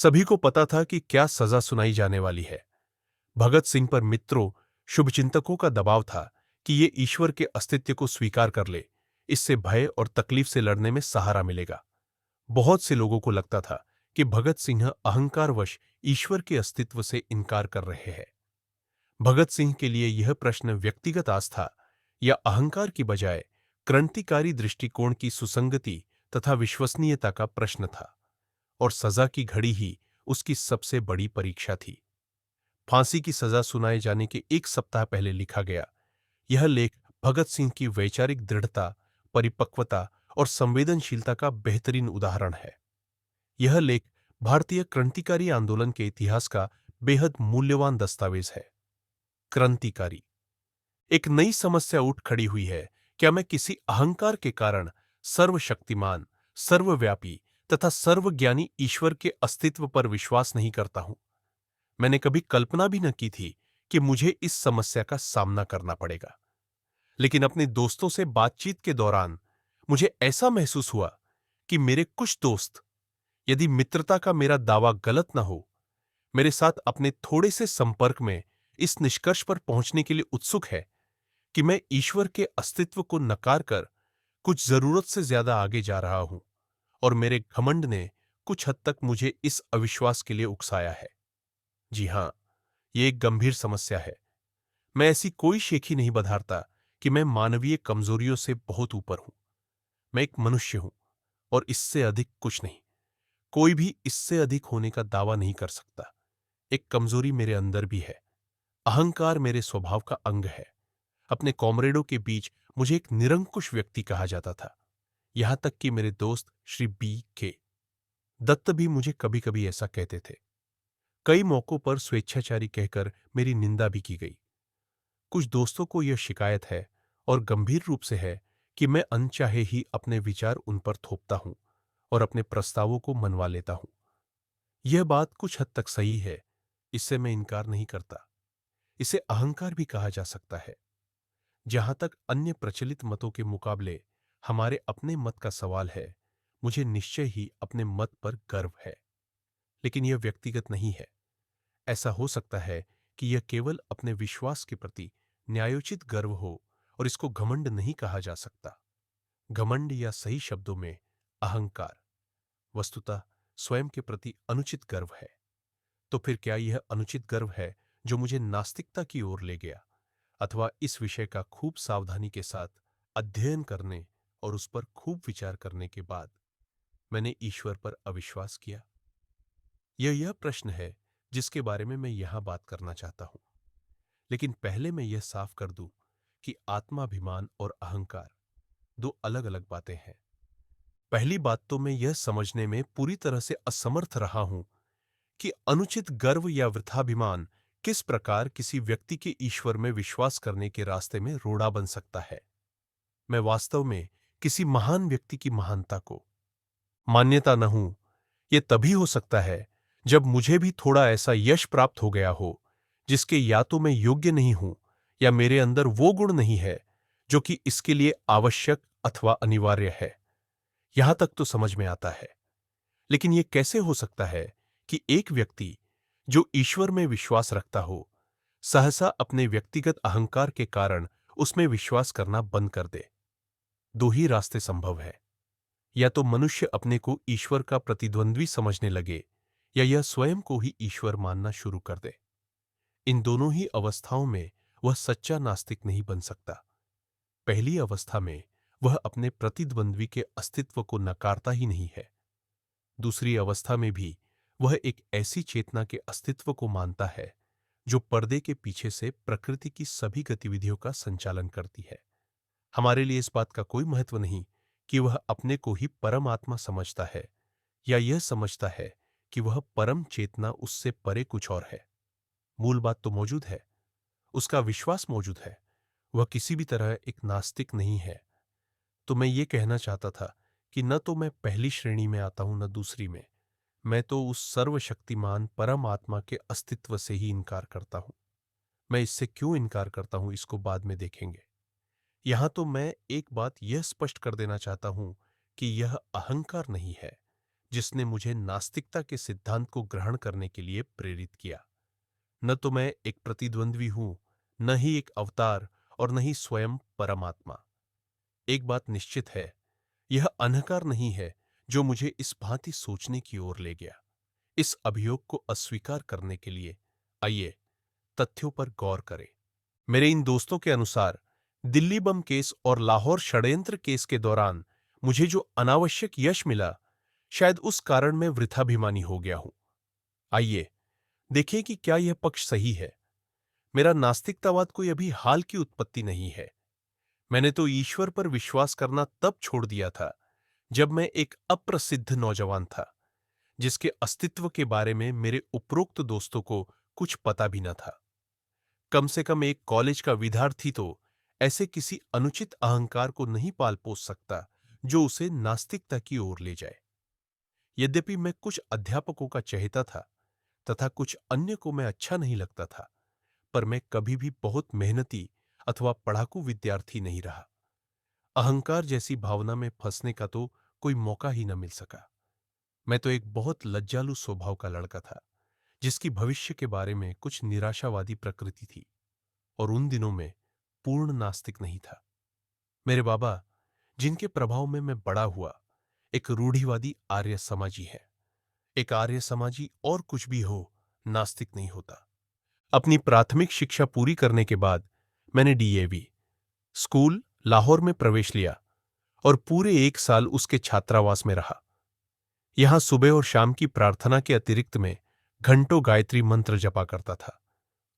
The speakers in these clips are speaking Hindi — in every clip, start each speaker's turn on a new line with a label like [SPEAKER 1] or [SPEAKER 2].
[SPEAKER 1] सभी को पता था कि क्या सजा सुनाई जाने वाली है। भगत सिंह पर मित्रों, शुभचिंतकों का दबाव था कि ये ईश्वर के अस्तित्व को स्वीकार कर ले, इससे भय और तकलीफ से लड़ने में सहारा मिलेगा। बहुत से लोगों को लगता था कि भगत सिंह अहंकारवश ईश्वर के अस्तित्व से इनकार कर रहे हैं। भगत सिंह के लिए यह प्रश्न व्यक्तिगत आस्था या अहंकार की बजाय क्रांतिकारी दृष्टिकोण की सुसंगति तथा विश्वसनीयता का प्रश्न था, और सजा की घड़ी ही उसकी सबसे बड़ी परीक्षा थी। फांसी की सजा सुनाए जाने के एक सप्ताह पहले लिखा गया यह लेख भगत सिंह की वैचारिक दृढ़ता, परिपक्वता और संवेदनशीलता का बेहतरीन उदाहरण है। यह लेख भारतीय क्रांतिकारी आंदोलन के इतिहास का बेहद मूल्यवान दस्तावेज है। क्रांतिकारी एक नई समस्या उठ खड़ी हुई है। क्या मैं किसी अहंकार के कारण सर्वशक्तिमान, सर्वव्यापी तथा सर्वज्ञानी ईश्वर के अस्तित्व पर विश्वास नहीं करता हूं? मैंने कभी कल्पना भी न की थी कि मुझे इस समस्या का सामना करना पड़ेगा। लेकिन अपने दोस्तों से बातचीत के दौरान मुझे ऐसा महसूस हुआ कि मेरे कुछ दोस्त, यदि मित्रता का मेरा दावा गलत न हो, मेरे साथ अपने थोड़े से संपर्क में इस निष्कर्ष पर पहुंचने के लिए उत्सुक है कि मैं ईश्वर के अस्तित्व को नकार कर कुछ जरूरत से ज्यादा आगे जा रहा हूं, और मेरे घमंड ने कुछ हद तक मुझे इस अविश्वास के लिए उकसाया है। जी हां, यह एक गंभीर समस्या है। मैं ऐसी कोई शेखी नहीं बधारता कि मैं मानवीय कमजोरियों से बहुत ऊपर हूं। मैं एक मनुष्य हूं, और इससे अधिक कुछ नहीं। कोई भी इससे अधिक होने का दावा नहीं कर सकता। एक कमजोरी मेरे अंदर भी है। अहंकार मेरे स्वभाव का अंग है। अपने कॉमरेडों के बीच मुझे एक निरंकुश व्यक्ति कहा जाता था। यहां तक कि मेरे दोस्त श्री B.K. दत्त भी मुझे कभी कभी ऐसा कहते थे। कई मौकों पर स्वेच्छाचारी कहकर मेरी निंदा भी की गई। कुछ दोस्तों को यह शिकायत है, और गंभीर रूप से है, कि मैं अनचाहे ही अपने विचार उन पर थोपता हूं और अपने प्रस्तावों को मनवा लेता हूं। यह बात कुछ हद तक सही है, इससे मैं इनकार नहीं करता। इसे अहंकार भी कहा जा सकता है। जहां तक अन्य प्रचलित मतों के मुकाबले हमारे अपने मत का सवाल है, मुझे निश्चय ही अपने मत पर गर्व है। लेकिन यह व्यक्तिगत नहीं है। ऐसा हो सकता है कि यह केवल अपने विश्वास के प्रति न्यायोचित गर्व हो, और इसको घमंड नहीं कहा जा सकता। घमंड, या सही शब्दों में अहंकार, वस्तुतः स्वयं के प्रति अनुचित गर्व है। तो फिर क्या यह अनुचित गर्व है जो मुझे नास्तिकता की ओर ले गया, अथवा इस विषय का खूब सावधानी के साथ अध्ययन करने और उस पर खूब विचार करने के बाद मैंने ईश्वर पर अविश्वास किया? यह प्रश्न है जिसके बारे में मैं यहां बात करना चाहता हूं। लेकिन पहले मैं यह साफ कर दूं कि आत्माभिमान और अहंकार दो अलग अलग बातें हैं। पहली बात तो मैं यह समझने में पूरी तरह से असमर्थ रहा हूं कि अनुचित गर्व या वृथाभिमान किस प्रकार किसी व्यक्ति के ईश्वर में विश्वास करने के रास्ते में रोड़ा बन सकता है। मैं वास्तव में किसी महान व्यक्ति की महानता को मान्यता न हूं। यह तभी हो सकता है जब मुझे भी थोड़ा ऐसा यश प्राप्त हो गया हो जिसके या तो मैं योग्य नहीं हूं, या मेरे अंदर वो गुण नहीं है जो कि इसके लिए आवश्यक अथवा अनिवार्य है। यहां तक तो समझ में आता है। लेकिन यह कैसे हो सकता है कि एक व्यक्ति जो ईश्वर में विश्वास रखता हो, सहसा अपने व्यक्तिगत अहंकार के कारण उसमें विश्वास करना बंद कर दे? दो ही रास्ते संभव है। या तो मनुष्य अपने को ईश्वर का प्रतिद्वंद्वी समझने लगे, या यह स्वयं को ही ईश्वर मानना शुरू कर दे। इन दोनों ही अवस्थाओं में वह सच्चा नास्तिक नहीं बन सकता। पहली अवस्था में वह अपने प्रतिद्वंद्वी के अस्तित्व को नकारता ही नहीं है। दूसरी अवस्था में भी वह एक ऐसी चेतना के अस्तित्व को मानता है जो पर्दे के पीछे से प्रकृति की सभी गतिविधियों का संचालन करती है। हमारे लिए इस बात का कोई महत्व नहीं कि वह अपने को ही परम आत्मा समझता है, या यह समझता है कि वह परम चेतना उससे परे कुछ और है। मूल बात तो मौजूद है, उसका विश्वास मौजूद है। वह किसी भी तरह एक नास्तिक नहीं है। तो मैं ये कहना चाहता था कि न तो मैं पहली श्रेणी में आता हूं, न दूसरी में। मैं तो उस सर्वशक्तिमान परम आत्मा के अस्तित्व से ही इनकार करता हूं। मैं इससे क्यों इनकार करता हूं, इसको बाद में देखेंगे। यहां तो मैं एक बात यह स्पष्ट कर देना चाहता हूं कि यह अहंकार नहीं है, जिसने मुझे नास्तिकता के सिद्धांत को ग्रहण करने के लिए प्रेरित किया। न तो मैं एक प्रतिद्वंद्वी हूं, न ही एक अवतार और न ही स्वयं परमात्मा। एक बात निश्चित है, यह अहंकार नहीं है जो मुझे इस भांति सोचने की ओर ले गया। इस अभियोग को अस्वीकार करने के लिए आइए तथ्यों पर गौर करें। मेरे इन दोस्तों के अनुसार दिल्ली बम केस और लाहौर षड्यंत्र केस के दौरान मुझे जो अनावश्यक यश मिला, शायद उस कारण मैं वृथाभिमानी हो गया हूं। आइए देखें कि क्या यह पक्ष सही है। मेरा नास्तिकतावाद कोई अभी हाल की उत्पत्ति नहीं है। मैंने तो ईश्वर पर विश्वास करना तब छोड़ दिया था जब मैं एक अप्रसिद्ध नौजवान था, जिसके अस्तित्व के बारे में मेरे उपरोक्त दोस्तों को कुछ पता भी न था। कम से कम एक कॉलेज का विद्यार्थी तो ऐसे किसी अनुचित अहंकार को नहीं पाल पोस सकता जो उसे नास्तिकता की ओर ले जाए। यद्यपि मैं कुछ अध्यापकों का चहेता था तथा कुछ अन्य को मैं अच्छा नहीं लगता था, पर मैं कभी भी बहुत मेहनती अथवा पढ़ाकू विद्यार्थी नहीं रहा। अहंकार जैसी भावना में फंसने का तो कोई मौका ही न मिल सका। मैं तो एक बहुत लज्जालु स्वभाव का लड़का था, जिसकी भविष्य के बारे में कुछ निराशावादी प्रकृति थी, और उन दिनों में पूर्ण नास्तिक नहीं था। मेरे बाबा, जिनके प्रभाव में मैं बड़ा हुआ, एक रूढ़िवादी आर्य समाजी है। एक आर्य समाजी और कुछ भी हो, नास्तिक नहीं होता। अपनी प्राथमिक शिक्षा पूरी करने के बाद मैंने डीएवी स्कूल लाहौर में प्रवेश लिया और पूरे 1 साल उसके छात्रावास में रहा। यहां सुबह और शाम की प्रार्थना के अतिरिक्त में घंटों गायत्री मंत्र जपा करता था।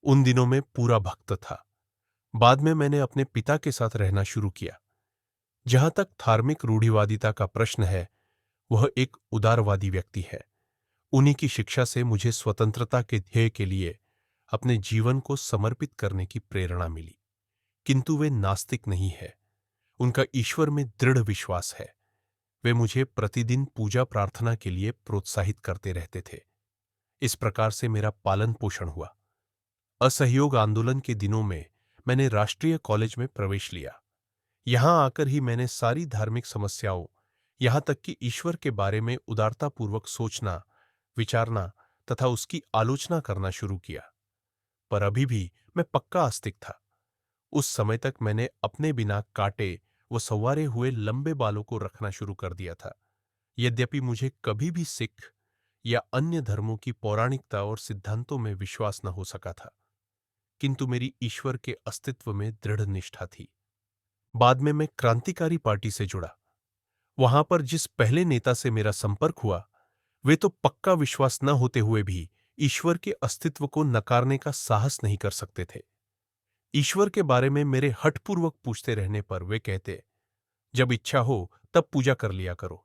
[SPEAKER 1] उन दिनों में पूरा भक्त था। बाद में मैंने अपने पिता के साथ रहना शुरू किया। जहां तक धार्मिक रूढ़िवादिता का प्रश्न है, वह एक उदारवादी व्यक्ति है। उन्हीं की शिक्षा से मुझे स्वतंत्रता के ध्येय के लिए अपने जीवन को समर्पित करने की प्रेरणा मिली। किंतु वे नास्तिक नहीं है। उनका ईश्वर में दृढ़ विश्वास है। वे मुझे प्रतिदिन पूजा प्रार्थना के लिए प्रोत्साहित करते रहते थे। इस प्रकार से मेरा पालन पोषण हुआ। असहयोग आंदोलन के दिनों में मैंने राष्ट्रीय कॉलेज में प्रवेश लिया। यहां आकर ही मैंने सारी धार्मिक समस्याओं, यहां तक कि ईश्वर के बारे में उदारतापूर्वक सोचना, विचारना तथा उसकी आलोचना करना शुरू किया। पर अभी भी मैं पक्का आस्तिक था। उस समय तक मैंने अपने बिना काटे व संवारे हुए लंबे बालों को रखना शुरू कर दिया था। यद्यपि मुझे कभी भी सिख या अन्य धर्मों की पौराणिकता और सिद्धांतों में विश्वास न हो सका था, किंतु मेरी ईश्वर के अस्तित्व में दृढ़ निष्ठा थी। बाद में मैं क्रांतिकारी पार्टी से जुड़ा। वहां पर जिस पहले नेता से मेरा संपर्क हुआ, वे तो पक्का विश्वास न होते हुए भी ईश्वर के अस्तित्व को नकारने का साहस नहीं कर सकते थे। ईश्वर के बारे में मेरे हठपूर्वक पूछते रहने पर वे कहते, जब इच्छा हो तब पूजा कर लिया करो।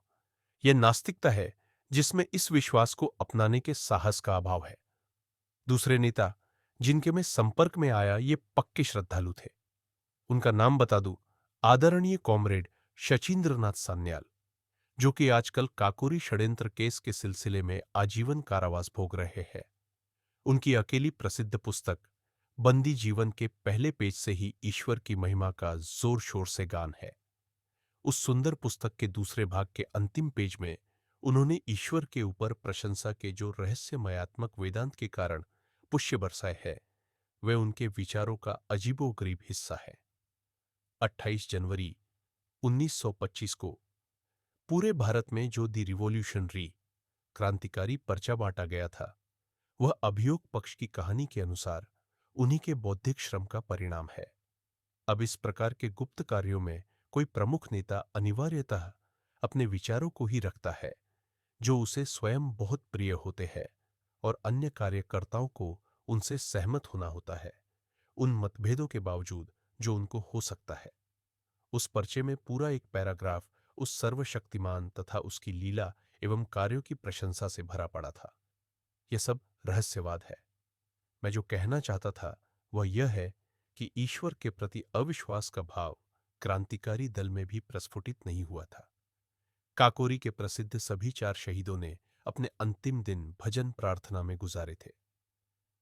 [SPEAKER 1] यह नास्तिकता है जिसमें इस विश्वास को अपनाने के साहस का अभाव है। दूसरे नेता जिनके मैं संपर्क में आया, ये पक्के श्रद्धालु थे। उनका नाम बता दूं, आदरणीय कॉमरेड शचीन्द्रनाथ सान्याल, जो कि आजकल काकोरी षड्यंत्र केस के सिलसिले में आजीवन कारावास भोग रहे हैं। उनकी अकेली प्रसिद्ध पुस्तक बंदी जीवन के पहले पेज से ही ईश्वर की महिमा का जोर शोर से गान है। उस सुंदर पुस्तक के दूसरे भाग के अंतिम पेज में उन्होंने ईश्वर के ऊपर प्रशंसा के जो रहस्यमयात्मक वेदांत के कारण पुष्य बरसाए है, वे उनके विचारों का अजीबोगरीब हिस्सा है। 28 जनवरी 1925 को पूरे भारत में जो दी रिवॉल्यूशनरी क्रांतिकारी पर्चा बांटा गया था, वह अभियोग पक्ष की कहानी के अनुसार उन्हीं के बौद्धिक श्रम का परिणाम है। अब इस प्रकार के गुप्त कार्यों में कोई प्रमुख नेता अनिवार्यतः अपने विचारों को ही रखता है, जो उसे स्वयं बहुत प्रिय होते हैं, और अन्य कार्यकर्ताओं को उनसे सहमत होना होता है, उन मतभेदों के बावजूद जो उनको हो सकता है। उस पर्चे में पूरा एक पैराग्राफ उस सर्वशक्तिमान तथा उसकी लीला एवं कार्यों की प्रशंसा से भरा पड़ा था। यह सब रहस्यवाद है। मैं जो कहना चाहता था वह यह है कि ईश्वर के प्रति अविश्वास का भाव क्रांतिकारी दल में भी प्रस्फुटित नहीं हुआ था। काकोरी के प्रसिद्ध सभी 4 शहीदों ने अपने अंतिम दिन भजन प्रार्थना में गुजारे थे।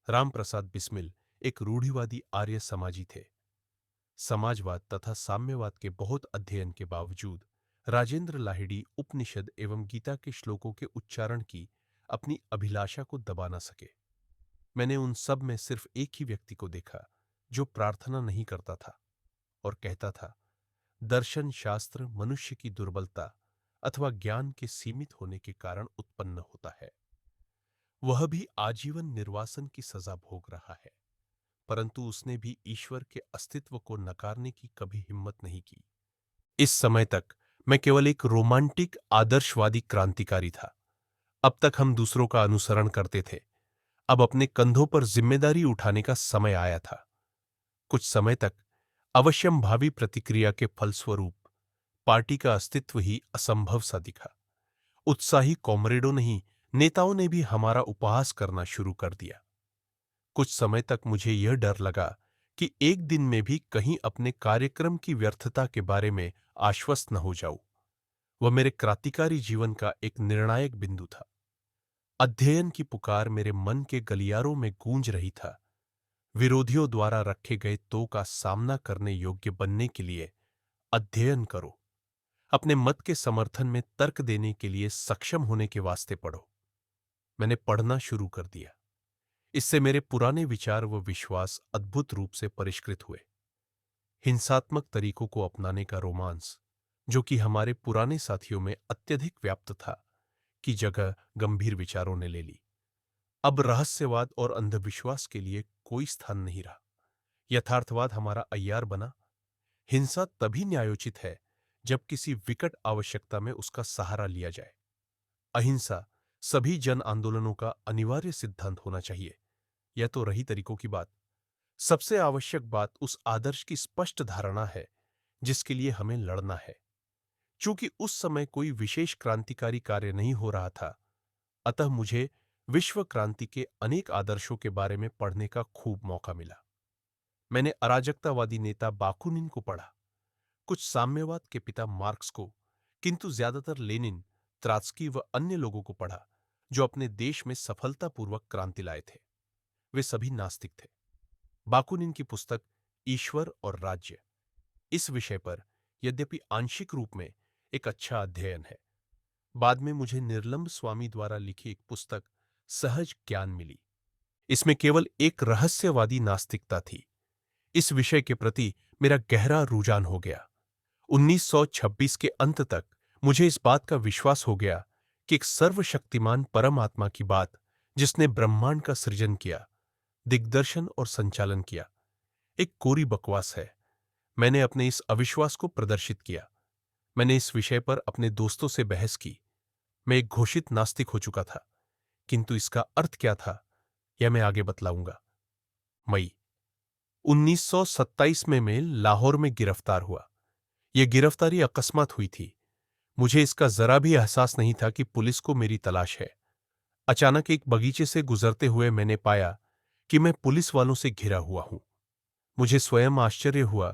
[SPEAKER 1] राम प्रसाद बिस्मिल एक रूढ़िवादी आर्य समाजी थे। समाजवाद तथा साम्यवाद के बहुत अध्ययन के बावजूद राजेंद्र लाहिड़ी उपनिषद एवं गीता के श्लोकों के उच्चारण की अपनी अभिलाषा को दबा न सके। मैंने उन सब में सिर्फ एक ही व्यक्ति को देखा जो प्रार्थना नहीं करता था और कहता था, दर्शन शास्त्र मनुष्य की दुर्बलता अथवा ज्ञान के सीमित होने के कारण उत्पन्न होता है। वह भी आजीवन निर्वासन की सजा भोग रहा है, परंतु उसने भी ईश्वर के अस्तित्व को नकारने की कभी हिम्मत नहीं की। इस समय तक मैं केवल एक रोमांटिक आदर्शवादी क्रांतिकारी था। अब तक हम दूसरों का अनुसरण करते थे, अब अपने कंधों पर जिम्मेदारी उठाने का समय आया था। कुछ समय तक अवश्यंभावी प्रतिक्रिया के फलस्वरूप पार्टी का अस्तित्व ही असंभव सा दिखा। उत्साही कॉमरेडों नहीं, नेताओं ने भी हमारा उपहास करना शुरू कर दिया। कुछ समय तक मुझे यह डर लगा कि एक दिन में भी कहीं अपने कार्यक्रम की व्यर्थता के बारे में आश्वस्त न हो जाऊं। वह मेरे क्रांतिकारी जीवन का एक निर्णायक बिंदु था। अध्ययन की पुकार मेरे मन के गलियारों में गूंज रही था। विरोधियों द्वारा रखे गए तो का सामना करने योग्य बनने के लिए अध्ययन करो। अपने मत के समर्थन में तर्क देने के लिए सक्षम होने के वास्ते पढ़ो। मैंने पढ़ना शुरू कर दिया। इससे मेरे पुराने विचार व विश्वास अद्भुत रूप से परिष्कृत हुए। हिंसात्मक तरीकों को अपनाने का रोमांस, जो कि हमारे पुराने साथियों में अत्यधिक व्याप्त था, की जगह गंभीर विचारों ने ले ली। अब रहस्यवाद और अंधविश्वास के लिए कोई स्थान नहीं रहा। यथार्थवाद हमारा अय्यार बना। हिंसा तभी न्यायोचित है जब किसी विकट आवश्यकता में उसका सहारा लिया जाए। अहिंसा सभी जन आंदोलनों का अनिवार्य सिद्धांत होना चाहिए। यह तो रही तरीकों की बात। सबसे आवश्यक बात उस आदर्श की स्पष्ट धारणा है जिसके लिए हमें लड़ना है। चूंकि उस समय कोई विशेष क्रांतिकारी कार्य नहीं हो रहा था, अतः मुझे विश्व क्रांति के अनेक आदर्शों के बारे में पढ़ने का खूब मौका मिला। मैंने अराजकतावादी नेता बाकुनिन को पढ़ा, कुछ साम्यवाद के पिता मार्क्स को, किंतु ज्यादातर लेनिन, त्रोत्स्की व अन्य लोगों को पढ़ा जो अपने देश में सफलतापूर्वक क्रांति लाए थे। वे सभी नास्तिक थे। बाकुनिन की पुस्तक ईश्वर और राज्य इस विषय पर यद्यपि आंशिक रूप में एक अच्छा अध्ययन है। बाद में मुझे निर्लंब स्वामी द्वारा लिखी एक पुस्तक सहज ज्ञान मिली। इसमें केवल एक रहस्यवादी नास्तिकता थी। इस विषय के प्रति मेरा गहरा रुझान हो गया। 1926 के अंत तक मुझे इस बात का विश्वास हो गया कि एक सर्वशक्तिमान परमात्मा की बात, जिसने ब्रह्मांड का सृजन किया, दिग्दर्शन और संचालन किया, एक कोरी बकवास है। मैंने अपने इस अविश्वास को प्रदर्शित किया। मैंने इस विषय पर अपने दोस्तों से बहस की। मैं एक घोषित नास्तिक हो चुका था, किंतु इसका अर्थ क्या था यह मैं आगे बतलाऊंगा। मई 1927 में मैं लाहौर में गिरफ्तार हुआ। यह गिरफ्तारी अकस्मात हुई थी। मुझे इसका जरा भी एहसास नहीं था कि पुलिस को मेरी तलाश है। अचानक एक बगीचे से गुजरते हुए मैंने पाया कि मैं पुलिस वालों से घिरा हुआ हूं। मुझे स्वयं आश्चर्य हुआ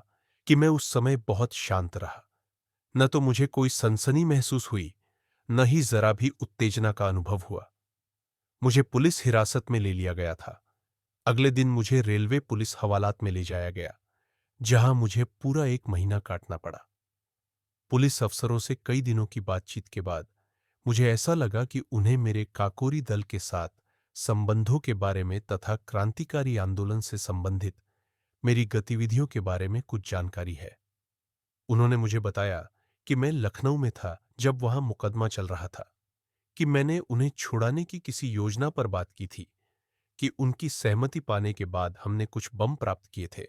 [SPEAKER 1] कि मैं उस समय बहुत शांत रहा। न तो मुझे कोई सनसनी महसूस हुई, न ही जरा भी उत्तेजना का अनुभव हुआ। मुझे पुलिस हिरासत में ले लिया गया था। अगले दिन मुझे रेलवे पुलिस हवालात में ले जाया गया, जहां मुझे पूरा एक महीना काटना पड़ा। पुलिस अफसरों से कई दिनों की बातचीत के बाद मुझे ऐसा लगा कि उन्हें मेरे काकोरी दल के साथ संबंधों के बारे में तथा क्रांतिकारी आंदोलन से संबंधित मेरी गतिविधियों के बारे में कुछ जानकारी है। उन्होंने मुझे बताया कि मैं लखनऊ में था जब वहां मुकदमा चल रहा था, कि मैंने उन्हें छुड़ाने की किसी योजना पर बात की थी, कि उनकी सहमति पाने के बाद हमने कुछ बम प्राप्त किए थे,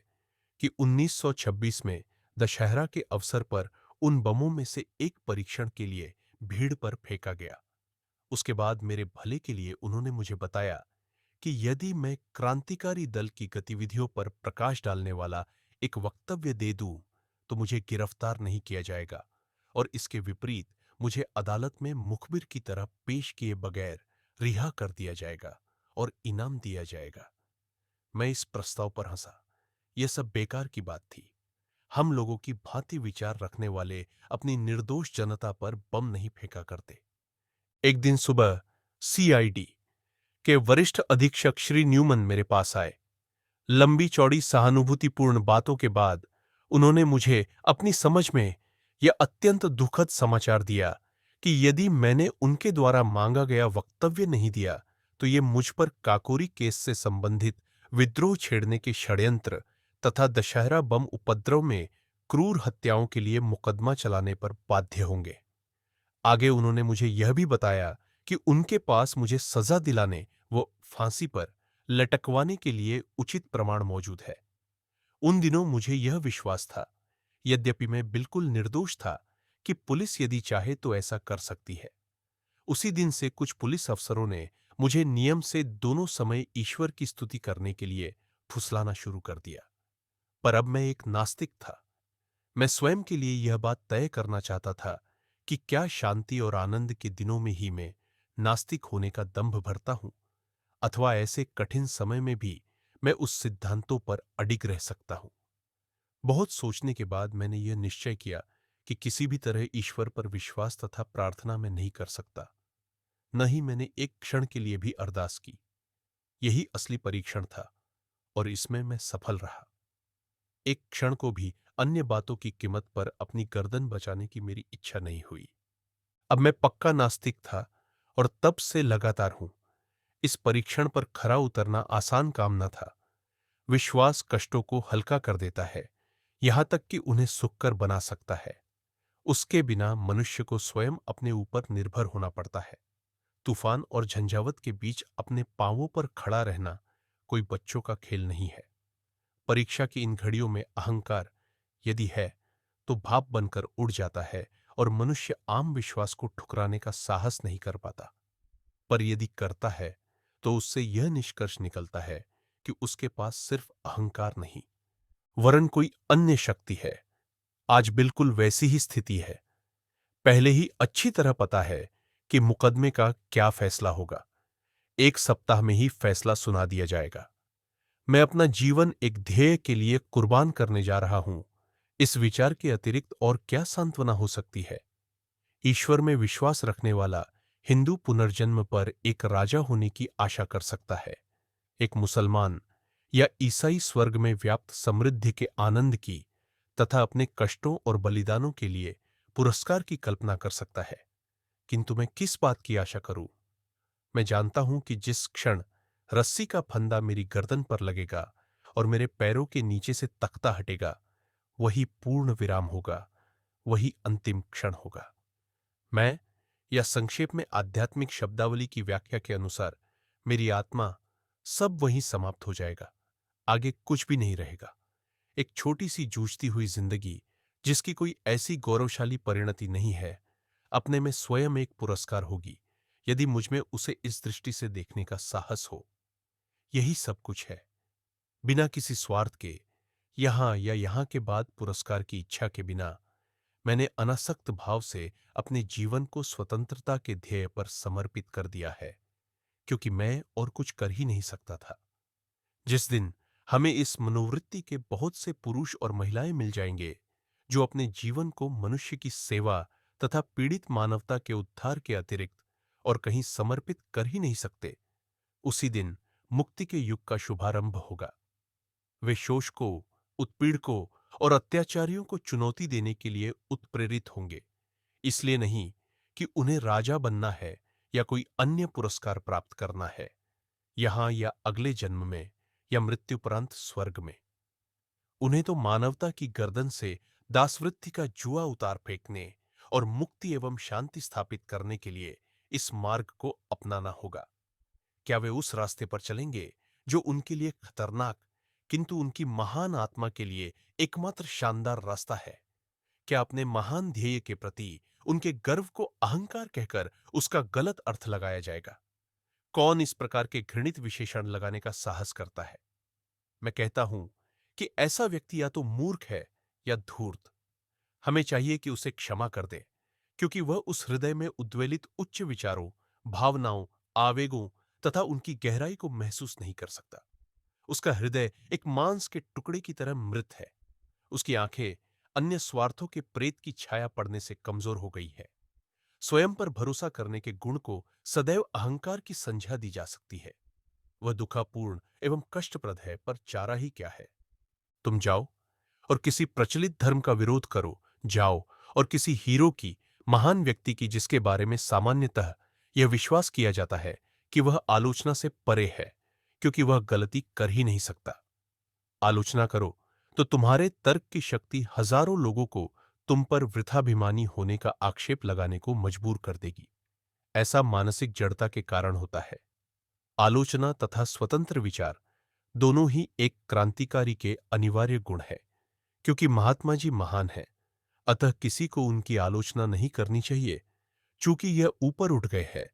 [SPEAKER 1] कि 1926 में दशहरा के अवसर पर उन बमों में से एक परीक्षण के लिए भीड़ पर फेंका गया। उसके बाद मेरे भले के लिए उन्होंने मुझे बताया कि यदि मैं क्रांतिकारी दल की गतिविधियों पर प्रकाश डालने वाला एक वक्तव्य दे दूं, तो मुझे गिरफ्तार नहीं किया जाएगा और इसके विपरीत मुझे अदालत में मुखबिर की तरह पेश किए बगैर रिहा कर दिया जाएगा और इनाम दिया जाएगा। मैं इस प्रस्ताव पर हंसा। यह सब बेकार की बात थी। हम लोगों की भांति विचार रखने वाले अपनी निर्दोष जनता पर बम नहीं फेंका करते। एक दिन सुबह सीआईडी के वरिष्ठ अधीक्षक श्री न्यूमन मेरे पास आए। लंबी चौड़ी सहानुभूतिपूर्ण बातों के बाद उन्होंने मुझे अपनी समझ में यह अत्यंत दुखद समाचार दिया कि यदि मैंने उनके द्वारा मांगा गया वक्तव्य नहीं दिया तो ये मुझ पर काकोरी केस से संबंधित विद्रोह छेड़ने के षड्यंत्र तथा दशहरा बम उपद्रव में क्रूर हत्याओं के लिए मुकदमा चलाने पर बाध्य होंगे। आगे उन्होंने मुझे यह भी बताया कि उनके पास मुझे सजा दिलाने व फांसी पर लटकवाने के लिए उचित प्रमाण मौजूद है। उन दिनों मुझे यह विश्वास था, यद्यपि मैं बिल्कुल निर्दोष था, कि पुलिस यदि चाहे तो ऐसा कर सकती है। उसी दिन से कुछ पुलिस अफसरों ने मुझे नियम से दोनों समय ईश्वर की स्तुति करने के लिए फुसलाना शुरू कर दिया। पर अब मैं एक नास्तिक था। मैं स्वयं के लिए यह बात तय करना चाहता था कि क्या शांति और आनंद के दिनों में ही मैं नास्तिक होने का दंभ भरता हूं, अथवा ऐसे कठिन समय में भी मैं उस सिद्धांतों पर अडिग रह सकता हूं। बहुत सोचने के बाद मैंने यह निश्चय किया कि किसी भी तरह ईश्वर पर विश्वास तथा प्रार्थना मैं नहीं कर सकता। न ही मैंने एक क्षण के लिए भी अरदास की। यही असली परीक्षण था और इसमें मैं सफल रहा। एक क्षण को भी अन्य बातों की कीमत पर अपनी गर्दन बचाने की मेरी इच्छा नहीं हुई। अब मैं पक्का नास्तिक था और तब से लगातार हूं। इस परीक्षण पर खरा उतरना आसान काम न था। विश्वास कष्टों को हल्का कर देता है, यहां तक कि उन्हें सुखकर बना सकता है। उसके बिना मनुष्य को स्वयं अपने ऊपर निर्भर होना पड़ता है। तूफान और झंझावत के बीच अपने पांवों पर खड़ा रहना कोई बच्चों का खेल नहीं है। परीक्षा की इन घड़ियों में अहंकार यदि है तो भाप बनकर उड़ जाता है और मनुष्य आम विश्वास को ठुकराने का साहस नहीं कर पाता। पर यदि करता है तो उससे यह निष्कर्ष निकलता है कि उसके पास सिर्फ अहंकार नहीं, वरन कोई अन्य शक्ति है। आज बिल्कुल वैसी ही स्थिति है। पहले ही अच्छी तरह पता है कि मुकदमे का क्या फैसला होगा। 1 सप्ताह में ही फैसला सुना दिया जाएगा। मैं अपना जीवन एक ध्येय के लिए कुर्बान करने जा रहा हूं। इस विचार के अतिरिक्त और क्या सांत्वना हो सकती है? ईश्वर में विश्वास रखने वाला हिंदू पुनर्जन्म पर एक राजा होने की आशा कर सकता है। एक मुसलमान या ईसाई स्वर्ग में व्याप्त समृद्धि के आनंद की तथा अपने कष्टों और बलिदानों के लिए पुरस्कार की कल्पना कर सकता है। किंतु मैं किस बात की आशा करूं? मैं जानता हूं कि जिस क्षण रस्सी का फंदा मेरी गर्दन पर लगेगा और मेरे पैरों के नीचे से तख्ता हटेगा, वही पूर्ण विराम होगा, वही अंतिम क्षण होगा। मैं, या संक्षेप में आध्यात्मिक शब्दावली की व्याख्या के अनुसार मेरी आत्मा, सब वहीं समाप्त हो जाएगा। आगे कुछ भी नहीं रहेगा। एक छोटी सी जूझती हुई जिंदगी, जिसकी कोई ऐसी गौरवशाली परिणति नहीं है, अपने में स्वयं एक पुरस्कार होगी, यदि मुझमें उसे इस दृष्टि से देखने का साहस हो। यही सब कुछ है। बिना किसी स्वार्थ के, यहां या यहां के बाद पुरस्कार की इच्छा के बिना, मैंने अनासक्त भाव से अपने जीवन को स्वतंत्रता के ध्येय पर समर्पित कर दिया है, क्योंकि मैं और कुछ कर ही नहीं सकता था। जिस दिन हमें इस मनोवृत्ति के बहुत से पुरुष और महिलाएं मिल जाएंगे, जो अपने जीवन को मनुष्य की सेवा तथा पीड़ित मानवता के उद्धार के अतिरिक्त और कहीं समर्पित कर ही नहीं सकते, उसी दिन मुक्ति के युग का शुभारंभ होगा। वे शोषकों, उत्पीड़कों और अत्याचारियों को चुनौती देने के लिए उत्प्रेरित होंगे, इसलिए नहीं कि उन्हें राजा बनना है या कोई अन्य पुरस्कार प्राप्त करना है, यहां या अगले जन्म में या मृत्युपरांत स्वर्ग में। उन्हें तो मानवता की गर्दन से दासवृत्ति का जुआ उतार फेंकने और मुक्ति एवं शांति स्थापित करने के लिए इस मार्ग को अपनाना होगा। क्या वे उस रास्ते पर चलेंगे जो उनके लिए खतरनाक किंतु उनकी महान आत्मा के लिए एकमात्र शानदार रास्ता है? क्या अपने महान ध्येय के प्रति उनके गर्व को अहंकार कहकर उसका गलत अर्थ लगाया जाएगा? कौन इस प्रकार के घृणित विशेषण लगाने का साहस करता है? मैं कहता हूं कि ऐसा व्यक्ति या तो मूर्ख है या धूर्त। हमें चाहिए कि उसे क्षमा कर दें, क्योंकि वह उस हृदय में उद्वेलित उच्च विचारों, भावनाओं, आवेगों तथा उनकी गहराई को महसूस नहीं कर सकता। उसका हृदय एक मांस के टुकड़े की तरह मृत है। उसकी आंखें अन्य स्वार्थों के प्रेत की छाया पड़ने से कमजोर हो गई है। स्वयं पर भरोसा करने के गुण को सदैव अहंकार की संज्ञा दी जा सकती है। वह दुखापूर्ण एवं कष्टप्रद है, पर चारा ही क्या है? तुम जाओ और किसी प्रचलित धर्म का विरोध करो, जाओ और किसी हीरो की, महान व्यक्ति की जिसके बारे में सामान्यतः यह विश्वास किया जाता है कि वह आलोचना से परे है, क्योंकि वह गलती कर ही नहीं सकता। आलोचना करो तो तुम्हारे तर्क की शक्ति हजारों लोगों को तुम पर वृथाभिमानी होने का आक्षेप लगाने को मजबूर कर देगी। ऐसा मानसिक जड़ता के कारण होता है। आलोचना तथा स्वतंत्र विचार दोनों ही एक क्रांतिकारी के अनिवार्य गुण है। क्योंकि महात्मा जी महान हैं, अतः किसी को उनकी आलोचना नहीं करनी चाहिए। चूंकि यह ऊपर उठ गए हैं,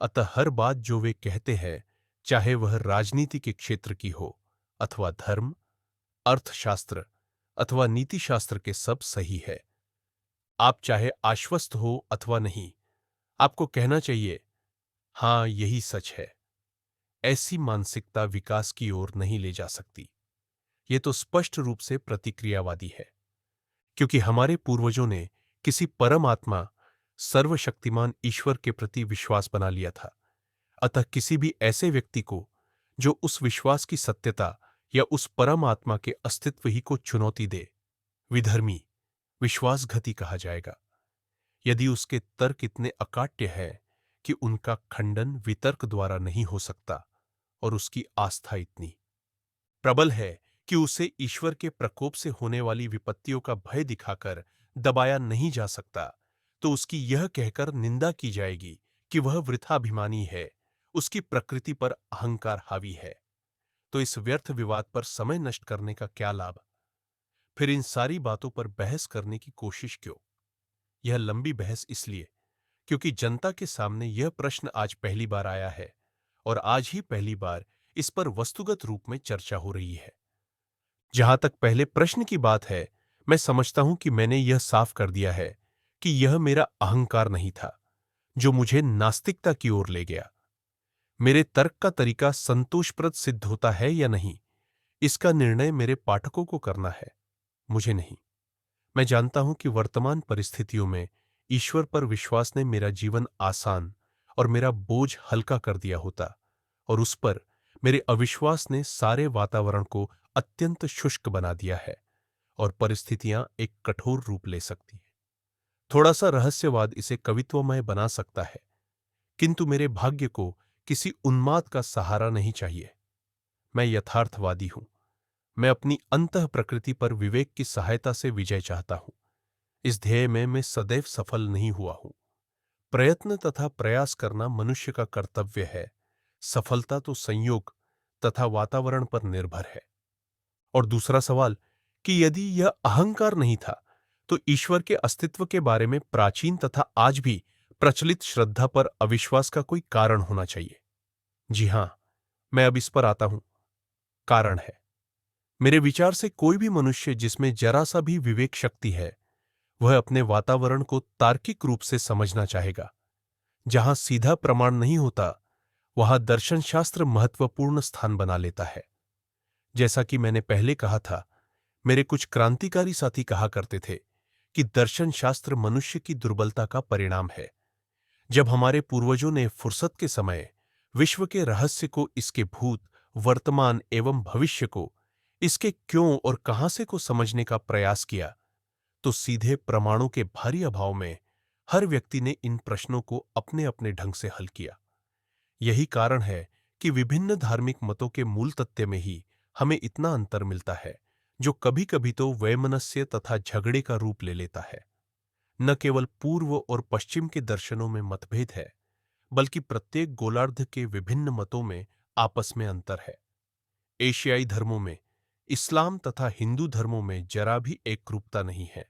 [SPEAKER 1] अतः हर बात जो वे कहते हैं, चाहे वह राजनीति के क्षेत्र की हो अथवा धर्म, अर्थशास्त्र अथवा नीतिशास्त्र के, सब सही है। आप चाहे आश्वस्त हो अथवा नहीं, आपको कहना चाहिए, हां यही सच है। ऐसी मानसिकता विकास की ओर नहीं ले जा सकती। यह तो स्पष्ट रूप से प्रतिक्रियावादी है। क्योंकि हमारे पूर्वजों ने किसी परमात्मा, सर्वशक्तिमान ईश्वर के प्रति विश्वास बना लिया था। अतः किसी भी ऐसे व्यक्ति को जो उस विश्वास की सत्यता या उस परमात्मा के अस्तित्व ही को चुनौती दे, विधर्मी, विश्वासघाती कहा जाएगा। यदि उसके तर्क इतने अकाट्य हैं कि उनका खंडन वितर्क द्वारा नहीं हो सकता, और उसकी आस्था इतनी प्रबल है कि उसे ईश्वर के प्रकोप से होने वाली विपत्तियों का भय दिखाकर दबाया नहीं जा सकता, तो उसकी यह कहकर निंदा की जाएगी कि वह वृथाभिमानी है, उसकी प्रकृति पर अहंकार हावी है। तो इस व्यर्थ विवाद पर समय नष्ट करने का क्या लाभ? फिर इन सारी बातों पर बहस करने की कोशिश क्यों? यह लंबी बहस इसलिए क्योंकि जनता के सामने यह प्रश्न आज पहली बार आया है, और आज ही पहली बार इस पर वस्तुगत रूप में चर्चा हो रही है। जहां तक पहले प्रश्न की बात है, मैं समझता हूं कि मैंने यह साफ कर दिया है कि यह मेरा अहंकार नहीं था जो मुझे नास्तिकता की ओर ले गया। मेरे तर्क का तरीका संतोषप्रद सिद्ध होता है या नहीं, इसका निर्णय मेरे पाठकों को करना है, मुझे नहीं। मैं जानता हूं कि वर्तमान परिस्थितियों में ईश्वर पर विश्वास ने मेरा जीवन आसान और मेरा बोझ हल्का कर दिया होता, और उस पर मेरे अविश्वास ने सारे वातावरण को अत्यंत शुष्क बना दिया है, और परिस्थितियां एक कठोर रूप ले सकती हैं। थोड़ा सा रहस्यवाद इसे कवित्वमय बना सकता है, किंतु मेरे भाग्य को किसी उन्माद का सहारा नहीं चाहिए। मैं यथार्थवादी हूं। मैं अपनी अंतः प्रकृति पर विवेक की सहायता से विजय चाहता हूं। इस ध्येय में मैं सदैव सफल नहीं हुआ हूं। प्रयत्न तथा प्रयास करना मनुष्य का कर्तव्य है। सफलता तो संयोग तथा वातावरण पर निर्भर है। और दूसरा सवाल कि यदि यह अहंकार नहीं था, तो ईश्वर के अस्तित्व के बारे में प्राचीन तथा आज भी प्रचलित श्रद्धा पर अविश्वास का कोई कारण होना चाहिए। जी हां, मैं अब इस पर आता हूं। कारण है, मेरे विचार से कोई भी मनुष्य जिसमें जरा सा भी विवेक शक्ति है, वह अपने वातावरण को तार्किक रूप से समझना चाहेगा। जहां सीधा प्रमाण नहीं होता, वहां दर्शनशास्त्र महत्वपूर्ण स्थान बना लेता है। जैसा कि मैंने पहले कहा था, मेरे कुछ क्रांतिकारी साथी कहा करते थे कि दर्शनशास्त्र मनुष्य की दुर्बलता का परिणाम है। जब हमारे पूर्वजों ने फुर्सत के समय विश्व के रहस्य को, इसके भूत, वर्तमान एवं भविष्य को, इसके क्यों और कहां से को समझने का प्रयास किया, तो सीधे प्रमाणों के भारी अभाव में हर व्यक्ति ने इन प्रश्नों को अपने अपने ढंग से हल किया। यही कारण है कि विभिन्न धार्मिक मतों के मूल तथ्य में ही हमें इतना अंतर मिलता है, जो कभी कभी तो वैमनस्य तथा झगड़े का रूप ले लेता है। न केवल पूर्व और पश्चिम के दर्शनों में मतभेद है, बल्कि प्रत्येक गोलार्ध के विभिन्न मतों में आपस में अंतर है। एशियाई धर्मों में, इस्लाम तथा हिंदू धर्मों में जरा भी एकरूपता नहीं है।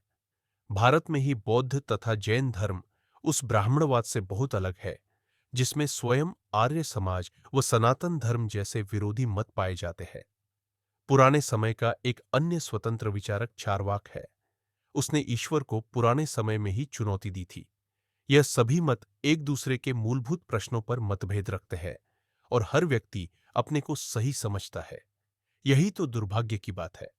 [SPEAKER 1] भारत में ही बौद्ध तथा जैन धर्म उस ब्राह्मणवाद से बहुत अलग है, जिसमें स्वयं आर्य समाज व सनातन धर्म जैसे विरोधी मत पाए जाते हैं। पुराने समय का एक अन्य स्वतंत्र विचारक चारवाक है। उसने ईश्वर को पुराने समय में ही चुनौती दी थी। यह सभी मत एक दूसरे के मूलभूत प्रश्नों पर मतभेद रखते हैं, और हर व्यक्ति अपने को सही समझता है। यही तो दुर्भाग्य की बात है।